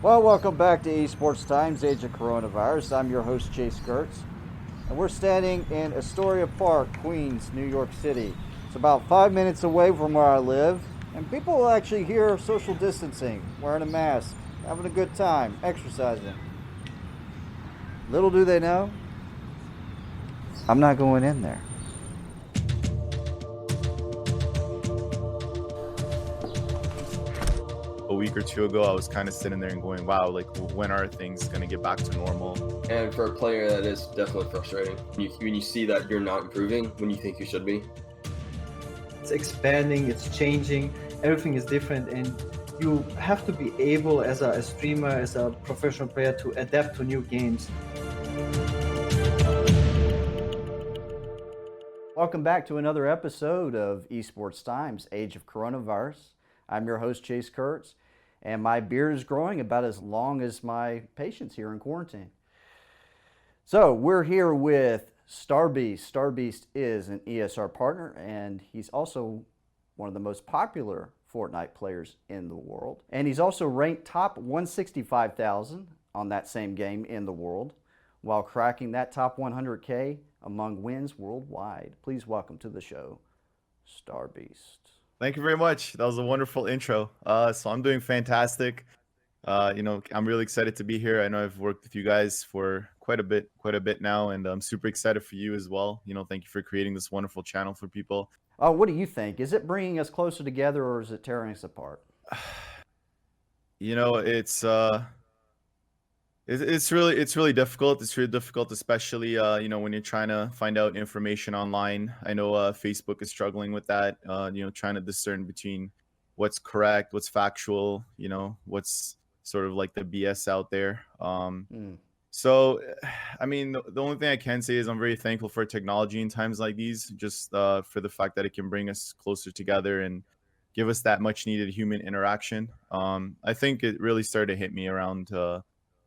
Well, welcome back to Esports Times, Age of Coronavirus. I'm your host, Chace Kurtz, and we're standing in Astoria Park, Queens, New York City. It's about 5 minutes away from where I live, and people actually here social distancing, wearing a mask, having a good time, exercising. Little do they know, I'm not going in there. A week or two ago, I was kind of sitting there and going, wow, like, when are things going to get back to normal? And for a player, that is definitely frustrating. When you see that you're not improving when you think you should be. It's expanding, it's changing, everything is different, and you have to be able as a streamer, as a professional player, to adapt to new games. Welcome back to another episode of Esports Times, Age of Coronavirus. I'm your host, Chace Kurtz, and my beard is growing about as long as my patience here in quarantine. So we're here with Starbeast. Starbeast is an ESR partner, and he's also one of the most popular Fortnite players in the world. And he's also ranked top 165,000 on that same game in the world, while cracking that top 100K among wins worldwide. Please welcome to the show, Starbeast. Thank you very much. That was a wonderful intro. So I'm doing fantastic. I'm really excited to be here. I know I've worked with you guys for quite a bit now, and I'm super excited for you as well. Thank you for creating this wonderful channel for people. What do you think? Is it bringing us closer together, or is it tearing us apart? It's really difficult. It's really difficult, especially when you're trying to find out information online. I know Facebook is struggling with that. Trying to discern between what's correct, what's factual, what's sort of like the BS out there. So, I mean, the only thing I can say is I'm very thankful for technology in times like these, just for the fact that it can bring us closer together and give us that much needed human interaction. I think it really started to hit me around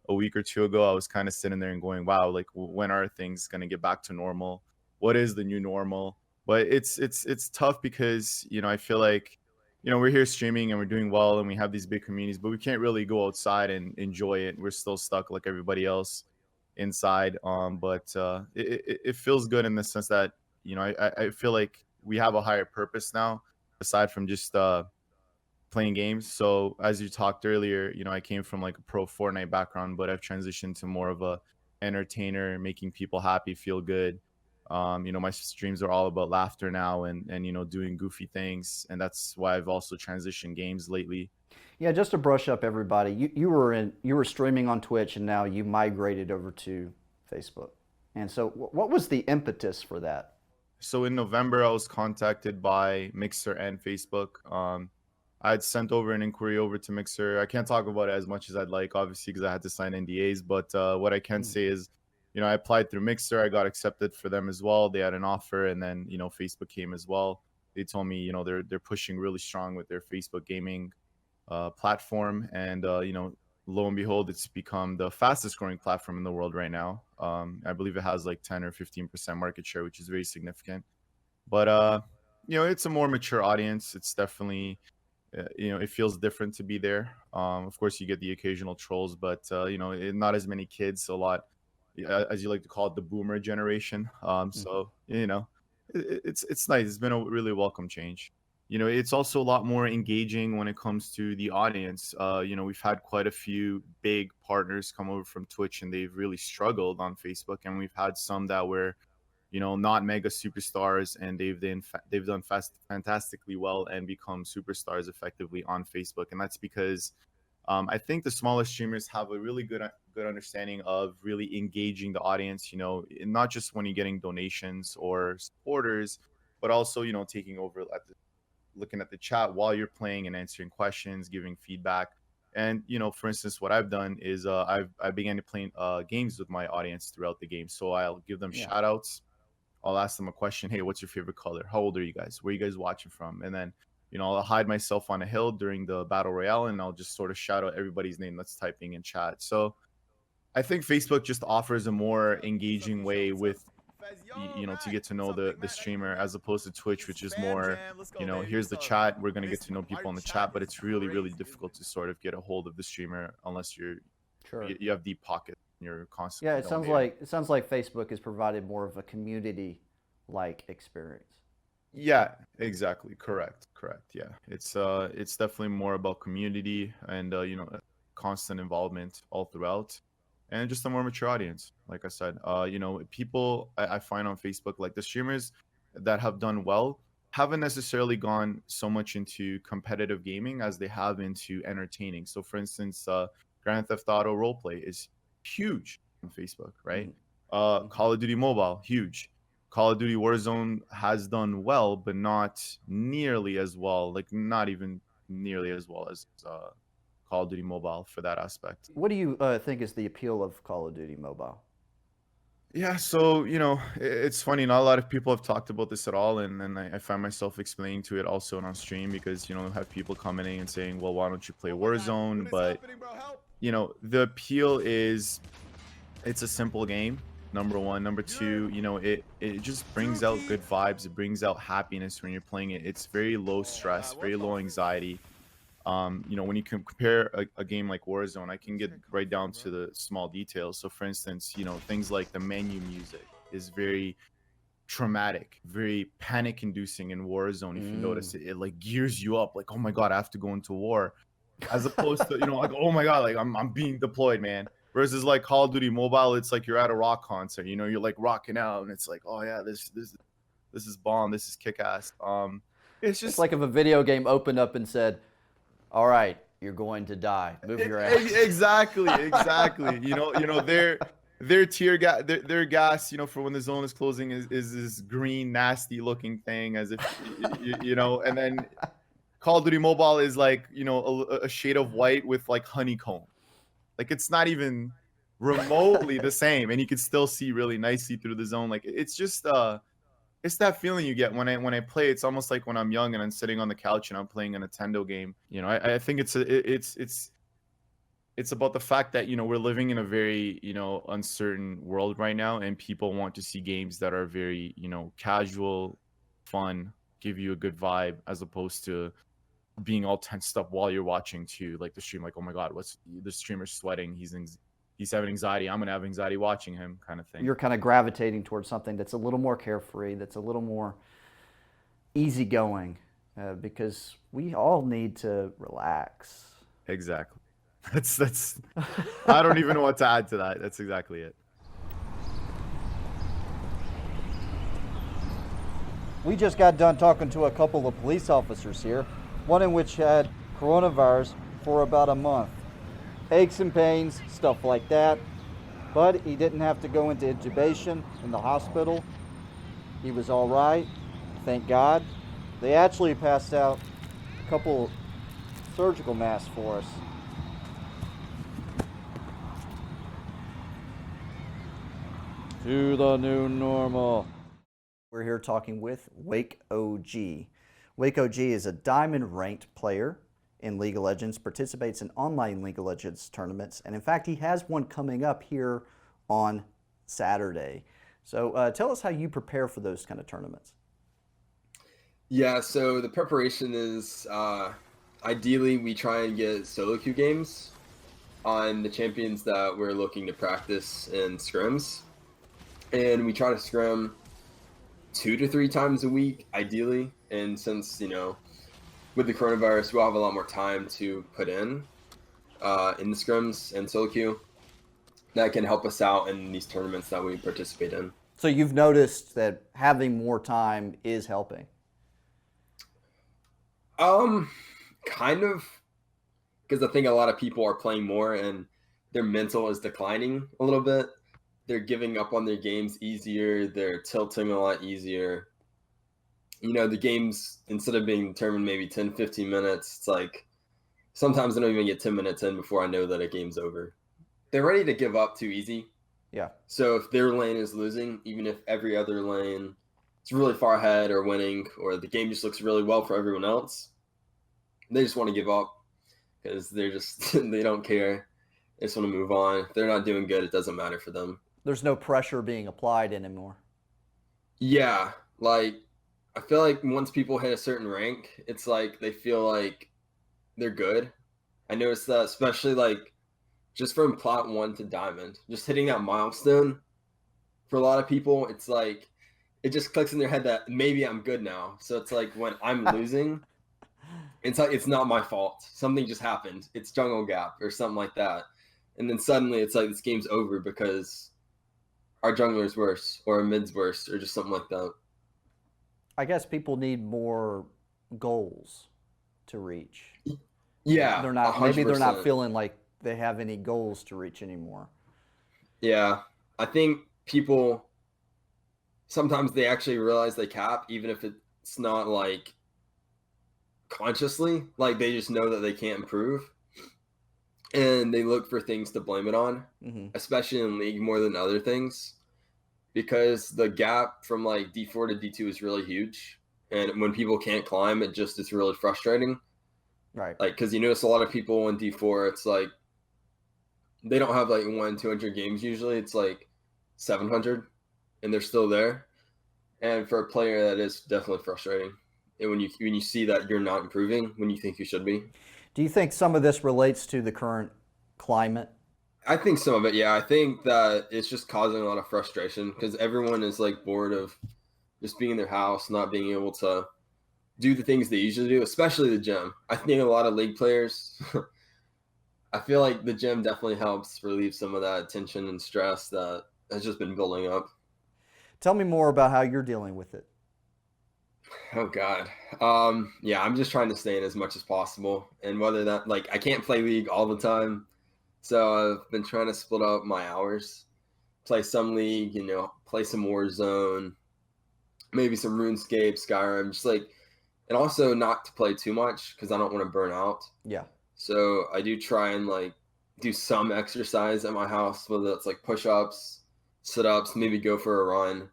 a week or two ago. I was kind of sitting there and going, wow, like, when are things going to get back to normal? What is the new normal? But it's tough because, I feel like, we're here streaming and we're doing well and we have these big communities, but we can't really go outside and enjoy it. We're still stuck like everybody else inside. But it feels good in the sense that, I feel like we have a higher purpose now, aside from just playing games. So as you talked earlier, I came from like a pro Fortnite background, but I've transitioned to more of a entertainer, making people happy, feel good. My streams are all about laughter now and doing goofy things, and that's why I've also transitioned games lately. Yeah, just to brush up everybody, you were streaming on Twitch, and now you migrated over to Facebook. And so, what was the impetus for that? So in November, I was contacted by Mixer and Facebook. I had sent over an inquiry over to Mixer. I can't talk about it as much as I'd like, obviously, because I had to sign NDAs. But what I can say is, I applied through Mixer. I got accepted for them as well. They had an offer, and then Facebook came as well. They told me they're pushing really strong with their Facebook gaming platform, and lo and behold, it's become the fastest growing platform in the world right now. I believe it has like 10 or 15% market share, which is very significant. But it's a more mature audience. It's definitely it feels different to be there. Of course, you get the occasional trolls, but not as many kids. A lot, as you like to call it, the boomer generation. So it's nice. It's been a really welcome change. It's also a lot more engaging when it comes to the audience. We've had quite a few big partners come over from Twitch, and they've really struggled on Facebook. And we've had some that were not mega superstars, and they've done fantastically well and become superstars effectively on Facebook. And that's because I think the smaller streamers have a really good understanding of really engaging the audience, not just when you're getting donations or supporters, but also, taking over looking at the chat while you're playing and answering questions, giving feedback. And, for instance, what I've done is I began to play games with my audience throughout the game. So I'll give them shout outs. I'll ask them a question. Hey, what's your favorite color? How old are you guys? Where are you guys watching from? And then, I'll hide myself on a hill during the battle royale, and I'll just sort of shout out everybody's name that's typing in chat. So I think Facebook just offers a more engaging way with to get to know the streamer, as opposed to Twitch, which is more, here's the chat, we're gonna get to know people in the chat, but it's really, really difficult to sort of get a hold of the streamer unless you have deep pockets and you're constantly. Yeah, it sounds like Facebook has provided more of a community like experience. Yeah, exactly. Correct. Yeah, it's definitely more about community and constant involvement all throughout, and just a more mature audience. Like I said, people I find on Facebook, like the streamers that have done well, haven't necessarily gone so much into competitive gaming as they have into entertaining. So, for instance, Grand Theft Auto roleplay is huge on Facebook, right? Call of Duty Mobile, huge. Call of Duty Warzone has done well, but not nearly as well, like not even nearly as well as Call of Duty Mobile for that aspect. What do you think is the appeal of Call of Duty Mobile? Yeah, so, it's funny, not a lot of people have talked about this at all, and I find myself explaining to it also on stream because, have people commenting and saying, well, why don't you play Warzone? But, the appeal is it's a simple game. Number one. Number two, it just brings out good vibes. It brings out happiness when you're playing it. It's very low stress, very low anxiety. When you can compare a game like Warzone, I can get right down to the small details. So, for instance, things like the menu music is very traumatic, very panic-inducing in Warzone. If you notice, it like gears you up, like, oh my god, I have to go into war, as opposed to like, oh my god, like I'm being deployed, man. Versus like Call of Duty Mobile, it's like you're at a rock concert, you're like rocking out, and it's like, oh yeah, this is bomb, this is kick ass. It's like if a video game opened up and said, all right, you're going to die, move your ass. Exactly. Their tear gas, their gas, for when the zone is closing is this green nasty looking thing, as if and then Call of Duty Mobile is like a shade of white with like honeycomb. Like, it's not even remotely the same, and you can still see really nicely through the zone. Like, it's just it's that feeling you get when I play. It's almost like when I'm young and I'm sitting on the couch and I'm playing a Nintendo game. I think it's about the fact that we're living in a very uncertain world right now, and people want to see games that are very casual, fun, give you a good vibe, as opposed to being all tensed up while you're watching too, like the stream, like, oh my god, what's the streamer's sweating, he's having anxiety, I'm gonna have anxiety watching him, kind of thing. You're kind of gravitating towards something that's a little more carefree, that's a little more easygoing, because we all need to relax. Exactly. That's I don't even know what to add to that. That's exactly it. We just got done talking to a couple of police officers here, one in which had coronavirus for about a month. Aches and pains, stuff like that. But he didn't have to go into intubation in the hospital. He was all right, thank God. They actually passed out a couple surgical masks for us. To the new normal. We're here talking with Wake OG. Wake OG is a diamond-ranked player in League of Legends, participates in online League of Legends tournaments, and in fact, he has one coming up here on Saturday. So tell us how you prepare for those kind of tournaments. Yeah, so the preparation is, ideally we try and get solo queue games on the champions that we're looking to practice in scrims. And we try to scrim 2 to 3 times a week, ideally. And since, with the coronavirus, we'll have a lot more time to put in the scrims and solo queue. That can help us out in these tournaments that we participate in. So you've noticed that having more time is helping? Kind of. Because I think a lot of people are playing more and their mental is declining a little bit. They're giving up on their games easier. They're tilting a lot easier. The games, instead of being determined maybe 10, 15 minutes, it's like sometimes I don't even get 10 minutes in before I know that a game's over. They're ready to give up too easy. Yeah. So if their lane is losing, even if every other lane is really far ahead or winning, or the game just looks really well for everyone else, they just want to give up because they're just, they don't care. They just want to move on. If they're not doing good, it doesn't matter for them. There's no pressure being applied anymore. Yeah, like I feel like once people hit a certain rank, it's like they feel like they're good. I noticed that especially like just from plat 1 to diamond, just hitting that milestone for a lot of people, it's like it just clicks in their head that maybe I'm good now. So it's like when I'm losing, it's like it's not my fault. Something just happened. It's jungle gap or something like that. And then suddenly it's like this game's over because our jungler's worse or our mid's worse or just something like that. I guess people need more goals to reach. Yeah, They're not, maybe they're not 100%. feeling like they have any goals to reach anymore. Yeah, I think people sometimes they actually realize they cap, even if it's not like consciously. Like they just know that they can't improve, and they look for things to blame it on, especially in league more than other things, because the gap from like D4 to D2 is really huge, and when people can't climb, it's really frustrating. Right. Like because you notice a lot of people in D4, it's like they don't have like 200 games usually. It's like 700, and they're still there. And for a player, that is definitely frustrating. And when you see that you're not improving when you think you should be. Do you think some of this relates to the current climate? I think some of it, yeah. I think that it's just causing a lot of frustration because everyone is like bored of just being in their house, not being able to do the things they usually do, especially the gym. I think a lot of league players, I feel like the gym definitely helps relieve some of that tension and stress that has just been building up. Tell me more about how you're dealing with it. Oh God. Yeah, I'm just trying to stay in as much as possible. And whether that like I can't play League all the time. So I've been trying to split up my hours. Play some League, play some Warzone, maybe some RuneScape, Skyrim, just like and also not to play too much because I don't want to burn out. Yeah. So I do try and like do some exercise at my house, whether it's like push-ups, sit-ups, maybe go for a run,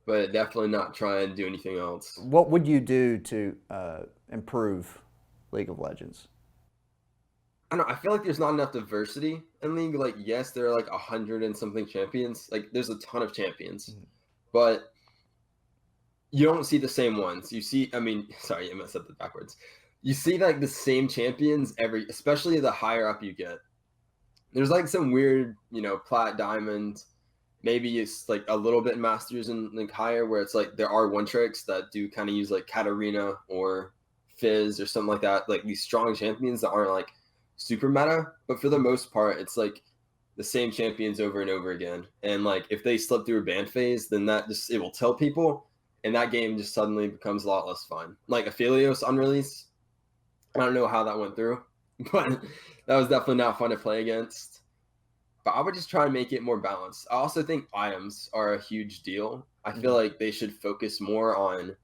but definitely not try and do anything else. What would you do to improve League of Legends? I don't know. I feel like there's not enough diversity in League. Like, yes, there are like 100 and something champions. Like, there's a ton of champions, but you don't see the same ones. You see, I mean, sorry, I messed up the backwards. You see like the same champions especially the higher up you get. There's like some weird, plat diamond, maybe it's like a little bit masters and like higher where it's like there are one tricks that do kind of use like Katarina or Fizz or something like that. Like these strong champions that aren't like super meta, but for the most part, it's like the same champions over and over again. And like if they slip through a ban phase, then it will tell people, and that game just suddenly becomes a lot less fun. Like Aphelios on release, I don't know how that went through, but that was definitely not fun to play against. But I would just try and make it more balanced. I also think items are a huge deal. I feel like they should focus more on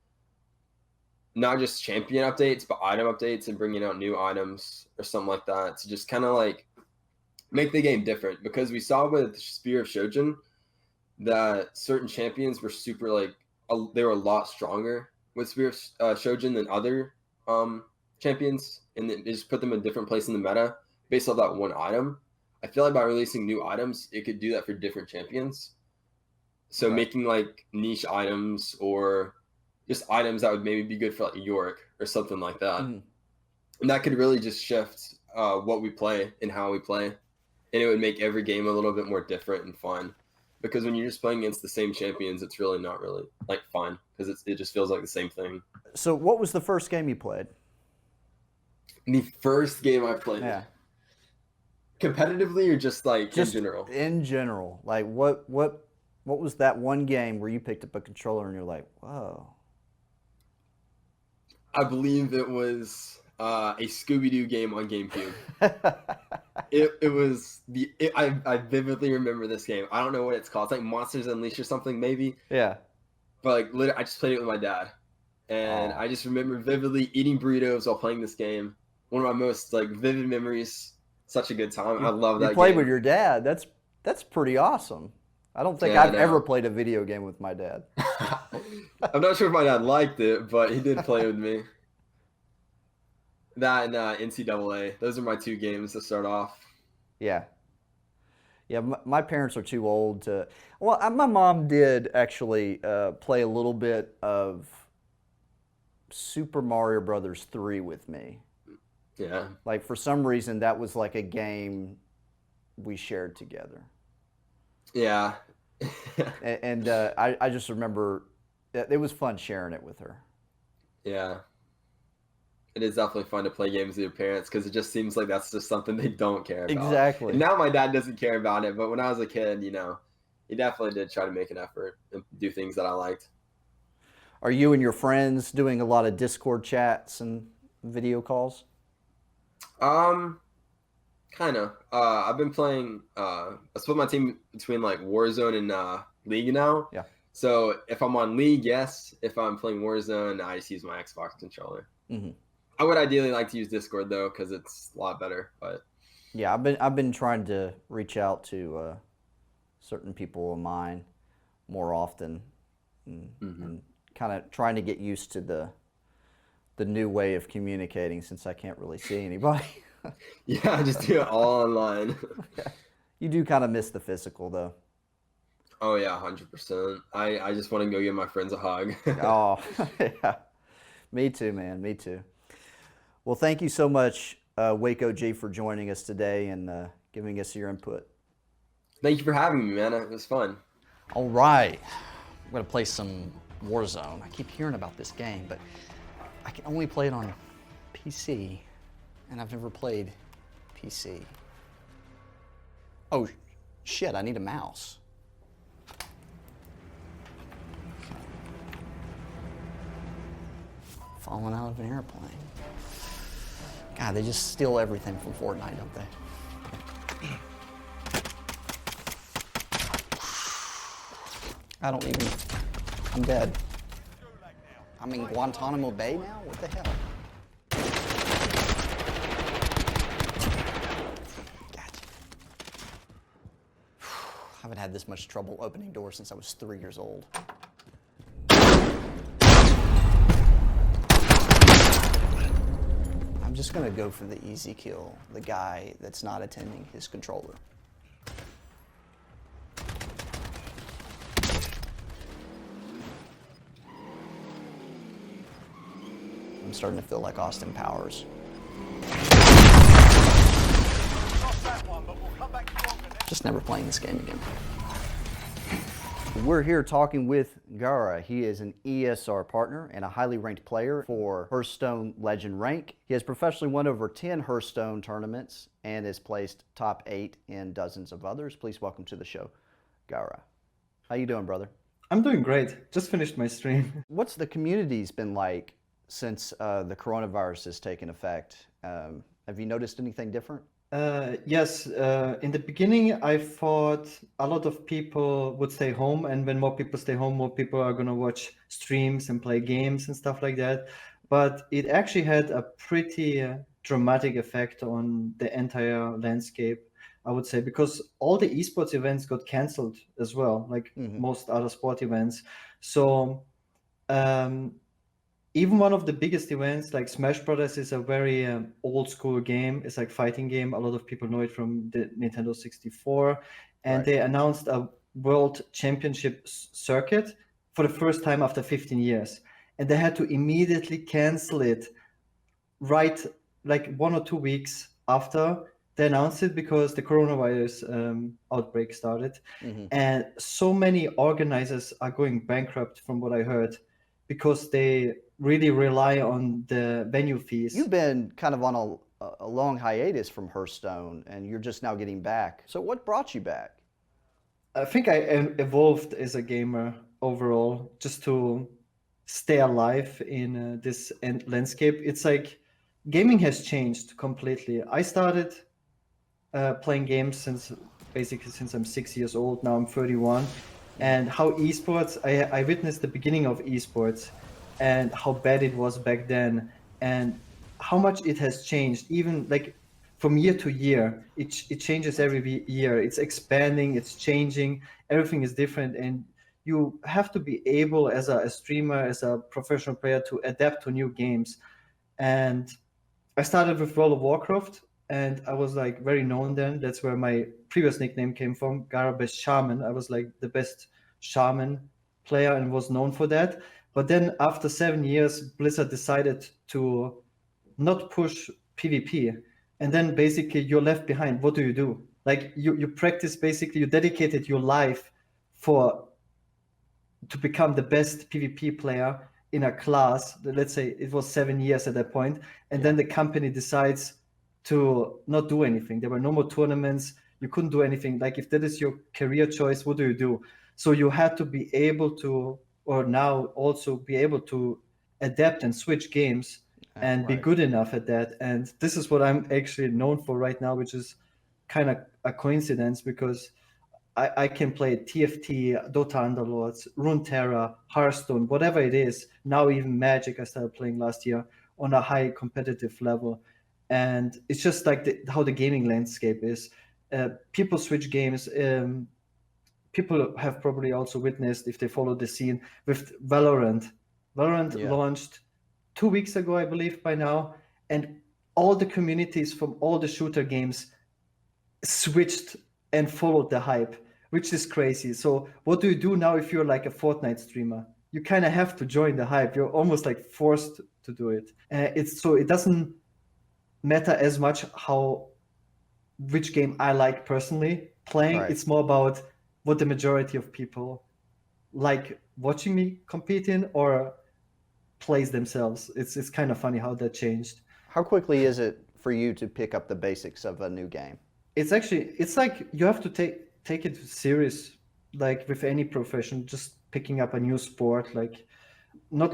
not just champion updates, but item updates and bringing out new items or something like that to just kind of like make the game different. Because we saw with Spear of Shojin that certain champions were super like they were a lot stronger with Spear of Shojin than other champions, and it just put them in a different place in the meta based off that one item. I feel like by releasing new items, it could do that for different champions. So making like niche items or just items that would maybe be good for like Yorick or something like that. And that could really just shift what we play and how we play. And it would make every game a little bit more different and fun. Because when you're just playing against the same champions, it's really not really like fun because it just feels like the same thing. So what was the first game you played? The first game I played. Yeah. Competitively or just like Just in general? In general. Like what was that one game where you picked up a controller and you're like, whoa. I believe it was a Scooby-Doo game on GameCube. It was I vividly remember this game. I don't know what it's called. It's like Monsters Unleashed or something maybe. Yeah. But like literally, I just played it with my dad, and I just remember vividly eating burritos while playing this game. One of my most like vivid memories. Such a good time. I love that. You played game. with your dad. That's pretty awesome. I don't think I've ever played a video game with my dad. I'm not sure if my dad liked it, but he did play with me. That and NCAA. Those are my two games to start off. Yeah. Yeah, my parents are too old to. Well, my mom did actually play a little bit of Super Mario Brothers 3 with me. Yeah. Like for some reason, that was like a game we shared together. Yeah. And I just remember it was fun sharing it with her. Yeah. It is definitely fun to play games with your parents because it just seems like that's just something they don't care about. Exactly. And now my dad doesn't care about it, but when I was a kid, he definitely did try to make an effort and do things that I liked. Are you and your friends doing a lot of Discord chats and video calls? Kind of. I've been playing. I split my team between like Warzone and League now. Yeah. So if I'm on League, yes. If I'm playing Warzone, I just use my Xbox controller. Mm-hmm. I would ideally like to use Discord though, because it's a lot better. But yeah, I've been trying to reach out to certain people of mine more often, and kind of trying to get used to the new way of communicating since I can't really see anybody. Yeah, just do it all online. You do kind of miss the physical though. Oh yeah, 100%. I just want to go give my friends a hug. Oh, yeah. Me too, man. Me too. Well, thank you so much, Waco G, for joining us today and giving us your input. Thank you for having me, man. It was fun. All right. I'm going to play some Warzone. I keep hearing about this game, but I can only play it on PC, and I've never played PC. Oh, shit, I need a mouse. Falling out of an airplane. God, they just steal everything from Fortnite, don't they? I don't even, I'm dead. I'm in Guantanamo Bay now? What the hell? Gotcha. I haven't had this much trouble opening doors since I was 3 years old. I'm just gonna go for the easy kill, the guy that's not attending his controller. I'm starting to feel like Austin Powers. Just never playing this game again. We're here talking with Gara. He is an ESR partner and a highly ranked player for Hearthstone Legend rank. He has professionally won over 10 Hearthstone tournaments and has placed top 8 in dozens of others. Please welcome to the show, Gara. How you doing, brother? I'm doing great. Just finished my stream. What's the community's been like since the coronavirus has taken effect? Have you noticed anything different? Yes, in the beginning, I thought a lot of people would stay home, and when more people stay home, more people are going to watch streams and play games and stuff like that. But it actually had a pretty dramatic effect on the entire landscape, I would say, because all the esports events got canceled as well, like most other sport events. So even one of the biggest events like Smash Brothers is a very old school game. It's like fighting game. A lot of people know it from the Nintendo 64. And they announced a world championship circuit for the first time after 15 years. And they had to immediately cancel it right like 1 or 2 weeks after they announced it because the coronavirus outbreak started. And so many organizers are going bankrupt from what I heard because they really rely on the venue fees. You've been kind of on a long hiatus from Hearthstone, and you're just now getting back. So what brought you back? I think I evolved as a gamer overall, just to stay alive in this landscape. It's like gaming has changed completely. I started playing games since I'm 6 years old. Now I'm 31. And how esports, I witnessed the beginning of esports and how bad it was back then and how much it has changed, even like from year to year. It changes every year. It's expanding, it's changing, everything is different. And you have to be able as a streamer, as a professional player to adapt to new games. And I started with World of Warcraft and I was like very known then. That's where my previous nickname came from, Garabest Shaman. I was like the best shaman player and was known for that. But then after 7 years, Blizzard decided to not push PvP. And then basically you're left behind. What do? Like you practice, basically you dedicated your life to become the best PvP player in a class. Let's say it was 7 years at that point, and then the company decides to not do anything. There were no more tournaments. You couldn't do anything. Like if that is your career choice, what do? So you had to be able to, or now also be able to adapt and switch games and be good enough at that. And this is what I'm actually known for right now, which is kind of a coincidence because I can play TFT, Dota Underlords, Runeterra, Hearthstone, whatever it is. Now even Magic I started playing last year on a high competitive level. And it's just like how the gaming landscape is. People switch games. People have probably also witnessed, if they follow the scene, with Valorant. Valorant launched 2 weeks ago, I believe, by now. And all the communities from all the shooter games switched and followed the hype, which is crazy. So what do you do now if you're like a Fortnite streamer? You kind of have to join the hype. You're almost like forced to do it. It doesn't matter as much which game I like personally playing. Right. It's more about what the majority of people like watching me compete in or plays themselves. It's kind of funny how that changed. How quickly is it for you to pick up the basics of a new game? It's like you have to take it serious, like with any profession, just picking up a new sport, like not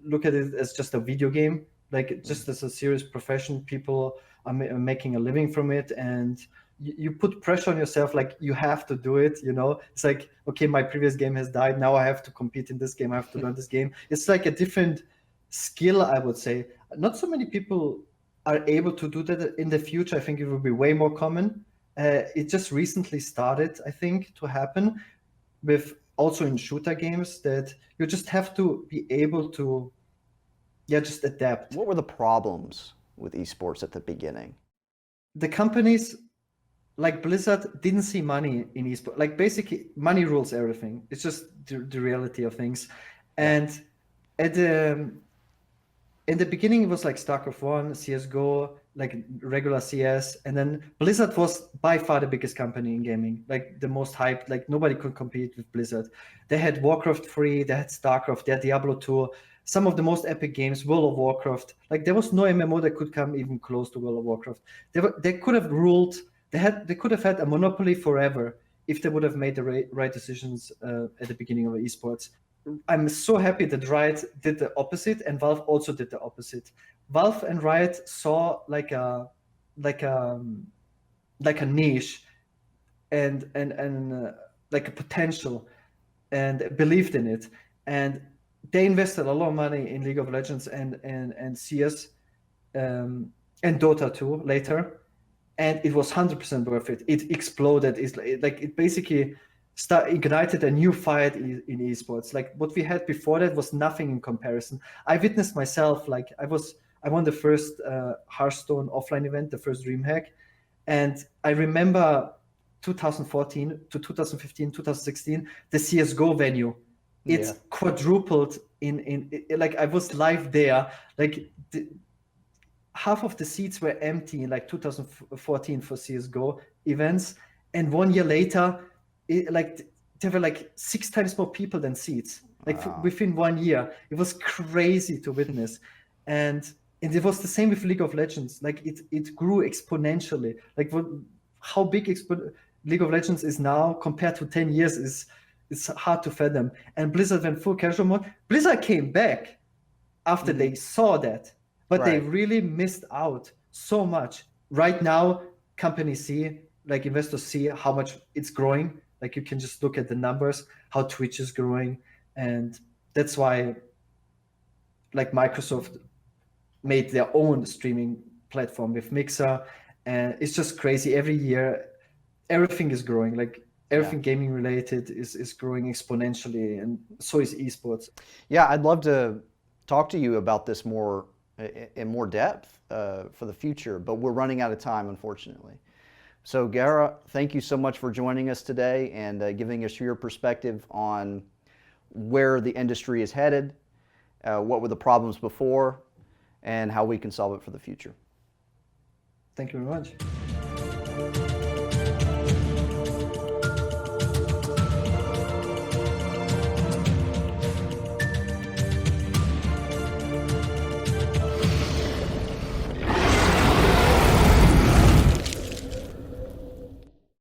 look at it as just a video game, like just as a serious profession. People are making a living from it, and you put pressure on yourself, like you have to do it, it's like, okay, my previous game has died, now I have to compete in this game, I have to learn this game. It's like a different skill, I would say. Not so many people are able to do that in the future. I think it will be way more common. It just recently started, I think, to happen with also in shooter games, that you just have to be able to just adapt. What were the problems with esports at the beginning? The companies like Blizzard didn't see money in esports. Like basically money rules everything. It's just the reality of things. And in the beginning, it was like StarCraft 1, CSGO, like regular CS. And then Blizzard was by far the biggest company in gaming, like the most hyped, like nobody could compete with Blizzard. They had Warcraft 3, they had StarCraft, they had Diablo 2, some of the most epic games, World of Warcraft. Like there was no MMO that could come even close to World of Warcraft. They could have ruled, they could have had a monopoly forever if they would have made the right decisions at the beginning of esports. I'm so happy that Riot did the opposite and Valve also did the opposite. Valve and Riot saw like a niche and like a potential and believed in it, and they invested a lot of money in League of Legends and CS and Dota 2 later, and it was 100% worth it. It exploded. It basically ignited a new fight in esports. Like what we had before that was nothing in comparison. I witnessed myself, like I won the first Hearthstone offline event, the first DreamHack, and I remember 2014 to 2015, 2016, the CSGO venue. It's quadrupled in like I was live there. Like half of the seats were empty in like 2014 for CSGO events, and 1 year later, there were like 6 times more people than seats. Like within 1 year, it was crazy to witness, and it was the same with League of Legends. Like it grew exponentially. Like how big League of Legends is now compared to 10 years is hard to fathom. And Blizzard went full casual mode. Blizzard came back after they saw that, but they really missed out so much. Right now, companies see, like investors see how much it's growing. Like you can just look at the numbers, how Twitch is growing. And that's why like Microsoft made their own streaming platform with Mixer. And it's just crazy. Every year, everything is growing. Like everything gaming related is growing exponentially. And so is esports. Yeah, I'd love to talk to you about this more in more depth for the future, but we're running out of time, unfortunately. So Gara, thank you so much for joining us today and giving us your perspective on where the industry is headed, what were the problems before, and how we can solve it for the future. Thank you very much.